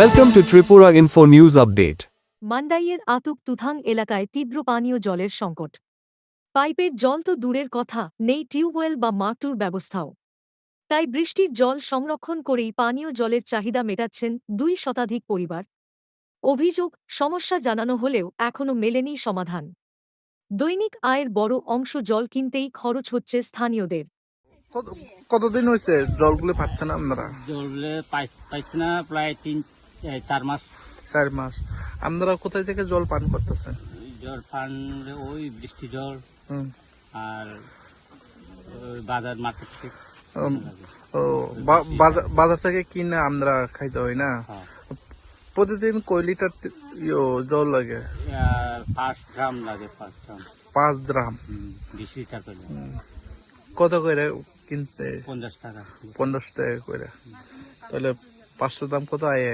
Welcome to Tripura Info News Update. মান্ডাইয়ের আতুক তুথাং এলাকায় তীব্র পানীয় জলের সংকট। পাইপের জল তো দূরের কথা, নেই টিউবওয়েল বা মাটুর ব্যবস্থাও। তাই বৃষ্টির জল সংরক্ষণ করেই পানীয় জলের চাহিদা মেটাচ্ছেন 2 শতাধিক পরিবার। অভিযোগ, সমস্যা জানানো হলেও এখনও মেলেনি সমাধান। দৈনিক আয়ের বড় অংশ জল কিনতেই খরচ হচ্ছে স্থানীয়দের। কতদিন হয়েছে জলগুলো পাচ্ছে না আপনারা? জলে পাইছি না প্রায় 3-4 মাস। 4 মাস। আপনারা কোথায় থেকে জল পান করতেছেন? জল পান ওই বৃষ্টি জল আর ওই বাজার মার্কেট থেকে। ও বাজার থেকে কিনে আমরা খাইতে হয় না? হ্যাঁ। প্রতিদিন কয় লিটার জল লাগে? 5 ড্রাম লাগে, 5 ড্রাম। 5 ড্রাম। 20 লিটার করে। কত করে কিনতে? 50 টাকা। 50 টাকা করে। তাহলে 500 দাম কত আয়?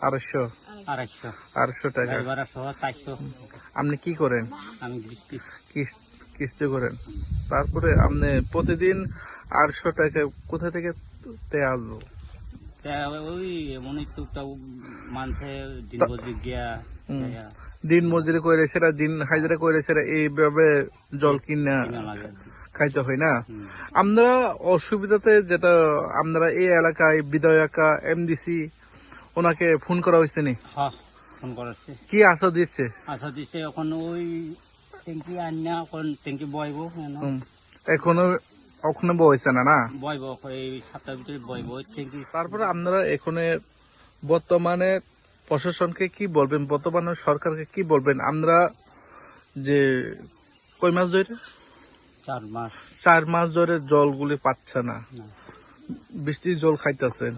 250 টাকা। ভাড়া সহ 400। আপনি কি করেন? আমি কিস্তি করেন। তারপরে আপনি প্রতিদিন 800 টাকা কোথা থেকে আসবো? ওই এমনই টুকটাক মানছে দিন মজুরি গিয়া। দিন মজুরি করে সেটা দিন হাজিরা করে সেটা এইভাবে জল কিনা খাইতে হয় না? আমরা অসুবিধাতে যেটা আমরা এই এলাকায় বিধায়কা MDC ওনাকে ফোন করা হয়েছে নি? ফোন করেছে। কি আশা দিচ্ছে? আশা দিচ্ছে এখন ওই ট্যাঙ্কি আন্না এখন ট্যাঙ্কি বইব। এখনো বইছে না? বইব এই সপ্তাহের ভিতরে বইব ট্যাঙ্কি। তারপরে আপনারা এখানে বর্তমানে প্রশাসনকে কি বলবেন, বর্তমানে সরকারকে কি বলবেন? আমরা যে কয় মাস ধরে? 4 মাস ধরে জলগুলি পাচ্ছে না, বৃষ্টির জল খাইতেছেন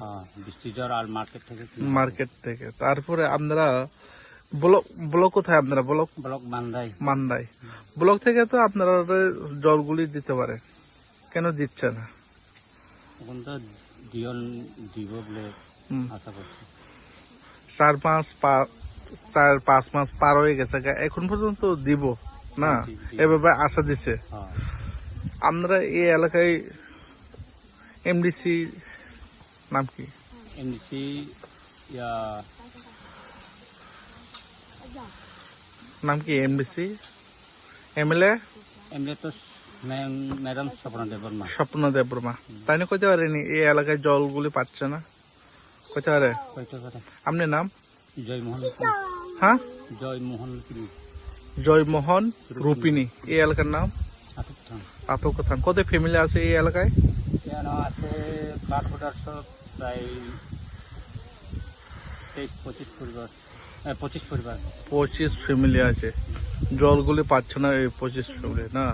বৃষ্টির জল আর মার্কেট থেকে। তারপরে আপনারা ব্লক কোথায়? আপনারা ব্লক মান্দাই ব্লক থেকে তো আপনারা জলগুলি দিতে পারে, কেন দিচ্ছে না? এখন তো দিব বলে আশা করছি। 4-5 মাস পার হয়ে গেছে, এখন পর্যন্ত দিব না এভাবে আশা দিচ্ছে। আমরা এই এলাকায় MDC নাম কি? MDC MLA তো ম্যাডাম স্বপ্ন দেববর্মা। তাই না কইতে পারেনি এই এলাকায় জলগুলি পাচ্ছে না? কইতে পারে? আপনার নাম? হ্যাঁ, জয়মোহন রূপিনী। এই এলাকার নাম আতুক থান। কত ফ্যামিলি আছে এই এলাকায়? আছে প্রায় 25 পরিবার। 25 ফ্যামিলি আছে। জলগুলি পাচ্ছে না এই 25 ফ্যামিলি না?